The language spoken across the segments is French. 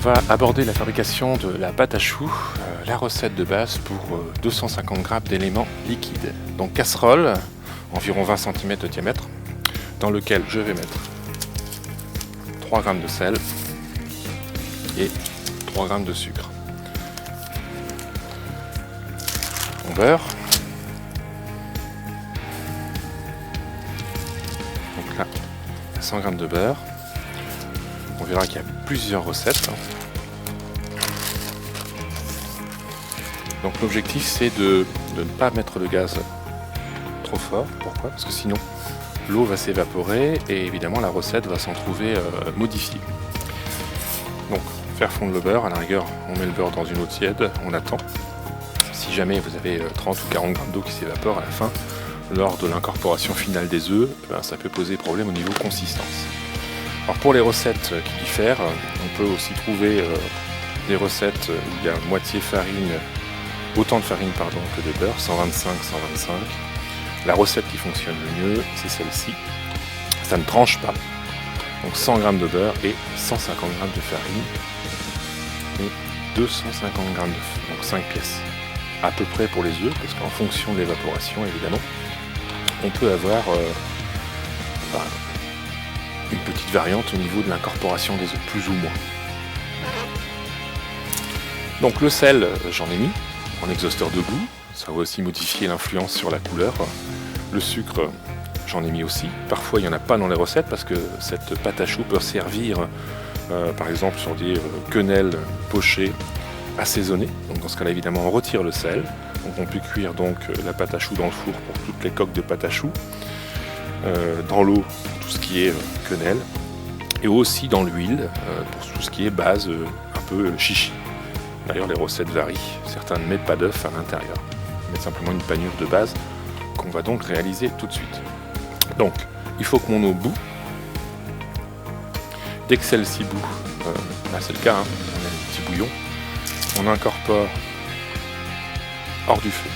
va aborder la fabrication de la pâte à choux, la recette de base pour 250 g d'éléments liquides. Donc casserole, environ 20 cm de diamètre, dans lequel je vais mettre 3 g de sel et 3 g de sucre. On beurre. Donc là, 100 g de beurre. On verra qu'il y a plusieurs recettes. Donc l'objectif c'est de ne pas mettre le gaz trop fort. Pourquoi? Parce que sinon l'eau va s'évaporer et évidemment la recette va s'en trouver modifiée. Donc faire fondre le beurre, à la rigueur on met le beurre dans une eau tiède, on attend. Si jamais vous avez 30 ou 40 g d'eau qui s'évapore à la fin, lors de l'incorporation finale des œufs, ça peut poser problème au niveau consistance. Alors pour les recettes qui diffèrent, on peut aussi trouver des recettes où il y a moitié farine, autant de farine que de beurre, 125, 125. La recette qui fonctionne le mieux, c'est celle-ci. Ça ne tranche pas. Donc 100 g de beurre et 150 g de farine et 250 g d'œufs, donc 5 pièces. À peu près pour les œufs, parce qu'en fonction de l'évaporation, évidemment, on peut avoir une petite variante au niveau de l'incorporation des œufs, plus ou moins. Donc le sel, j'en ai mis en exhausteur de goût, ça va aussi modifier l'influence sur la couleur. Le sucre, j'en ai mis aussi. Parfois il n'y en a pas dans les recettes parce que cette pâte à choux peut servir par exemple sur des quenelles pochées assaisonnées. Donc dans ce cas-là évidemment on retire le sel. Donc on peut cuire donc la pâte à choux dans le four pour toutes les coques de pâte à choux. Dans l'eau pour tout ce qui est quenelle et aussi dans l'huile pour tout ce qui est base un peu chichi. D'ailleurs les recettes varient, certains ne mettent pas d'œuf à l'intérieur, ils mettent simplement une panure de base qu'on va donc réaliser tout de suite. Donc il faut que mon eau bout. Dès que celle-ci bout, là c'est le cas, on a un petit bouillon, on incorpore hors du feu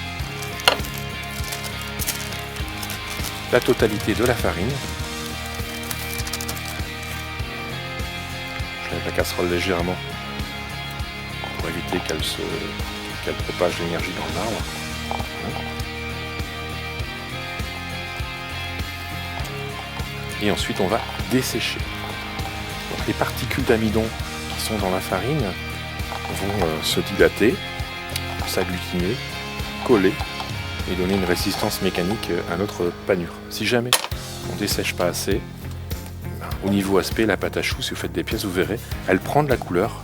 la totalité de la farine. Je lève la casserole légèrement pour éviter qu'elle propage l'énergie dans le marbre. Et ensuite on va dessécher. Donc, les particules d'amidon qui sont dans la farine vont se dilater, s'agglutiner, coller et donner une résistance mécanique à notre panure. Si jamais on ne dessèche pas assez, au niveau aspect, la pâte à choux, si vous faites des pièces, vous verrez, elle prend de la couleur,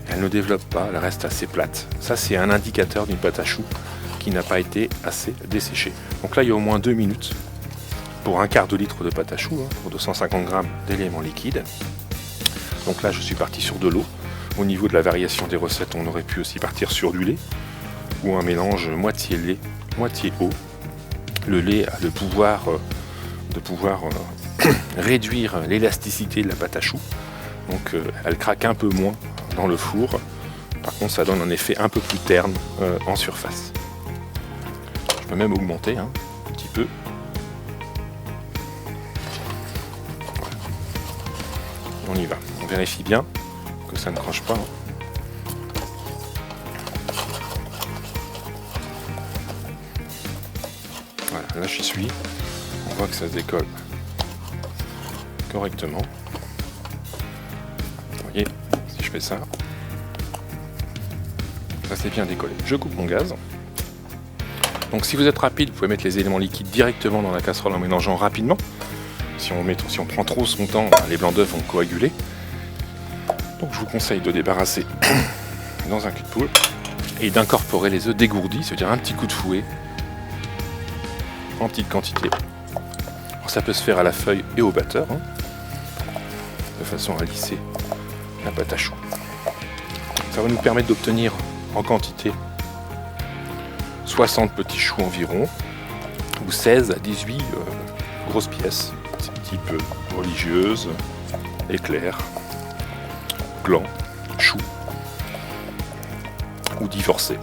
elle ne développe pas, elle reste assez plate. Ça, c'est un indicateur d'une pâte à choux qui n'a pas été assez desséchée. Donc là, il y a au moins 2 minutes pour un quart de litre de pâte à choux, pour 250 g d'éléments liquides. Donc là, je suis parti sur de l'eau. Au niveau de la variation des recettes, on aurait pu aussi partir sur du lait ou un mélange moitié lait, moitié eau. Le lait a le pouvoir de réduire l'élasticité de la pâte à choux, donc elle craque un peu moins dans le four. Par contre ça donne un effet un peu plus terne en surface. Je peux même augmenter un petit peu. On y va, on vérifie bien que ça ne crache pas. Voilà, là j'y suis, on voit que ça se décolle correctement. Vous voyez, si je fais ça, ça s'est bien décollé. Je coupe mon gaz. Donc si vous êtes rapide, vous pouvez mettre les éléments liquides directement dans la casserole en mélangeant rapidement. Si on prend trop son temps, les blancs d'œufs vont coaguler. Donc je vous conseille de débarrasser dans un cul de poule et d'incorporer les œufs dégourdis, c'est-à-dire un petit coup de fouet en petite quantité. Alors, ça peut se faire à la feuille et au batteur, de façon à lisser la pâte à choux. Ça va nous permettre d'obtenir en quantité 60 petits choux environ, ou 16 à 18 grosses pièces, type religieuse, éclair, gland, chou, ou divorcé,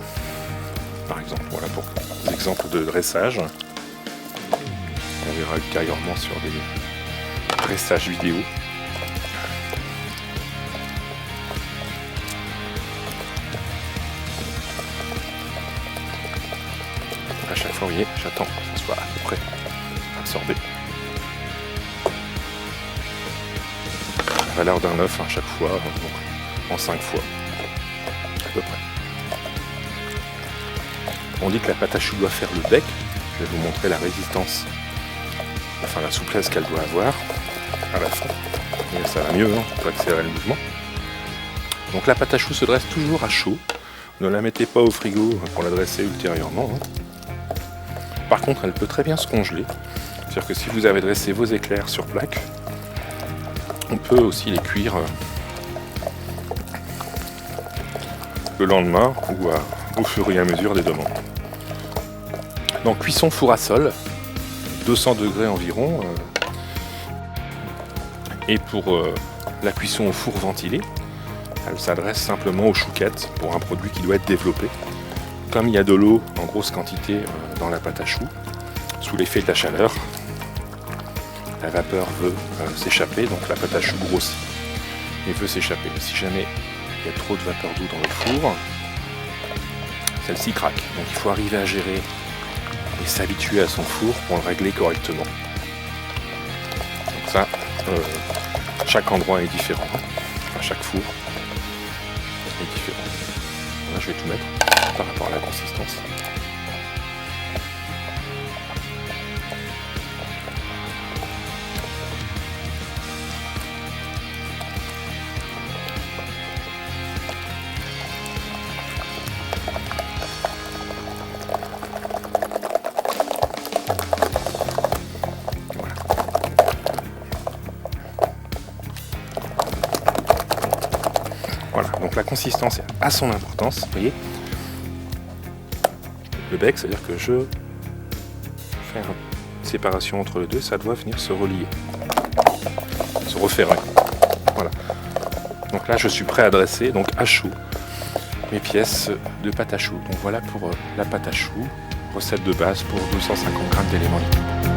par exemple. Voilà pour des exemples de dressage. On verra ultérieurement sur des dressages vidéo. À chaque fois, vous voyez, j'attends que ça soit à peu près absorbé. La valeur d'un œuf à chaque fois, donc en 5 fois, à peu près. On dit que la pâte à choux doit faire le bec. Je vais vous montrer la résistance, enfin la souplesse qu'elle doit avoir à la fin. Et ça va mieux, hein, pour accélérer le mouvement. Donc la pâte à choux se dresse toujours à chaud. Ne la mettez pas au frigo pour la dresser ultérieurement. Par contre, elle peut très bien se congeler. C'est-à-dire que si vous avez dressé vos éclairs sur plaque, on peut aussi les cuire le lendemain ou au fur et à mesure des demandes. Donc cuisson four à sol, 200 degrés environ. Et pour la cuisson au four ventilé, elle s'adresse simplement aux chouquettes pour un produit qui doit être développé. Comme il y a de l'eau en grosse quantité dans la pâte à choux, sous l'effet de la chaleur, la vapeur veut s'échapper, donc la pâte à choux grossit et veut s'échapper. Si jamais il y a trop de vapeur d'eau dans le four, celle-ci craque. Donc il faut arriver à gérer et s'habituer à son four pour le régler correctement. Donc ça, chaque endroit est différent, enfin, chaque four est différent. Là, je vais tout mettre par rapport à la consistance. Voilà, donc la consistance a son importance, vous voyez. Le bec, c'est-à-dire que je fais une séparation entre les deux, ça doit venir se relier, se refermer. Voilà. Donc là, je suis prêt à dresser, donc à chaud, mes pièces de pâte à choux. Donc voilà pour la pâte à choux, recette de base pour 250 g d'éléments liquides.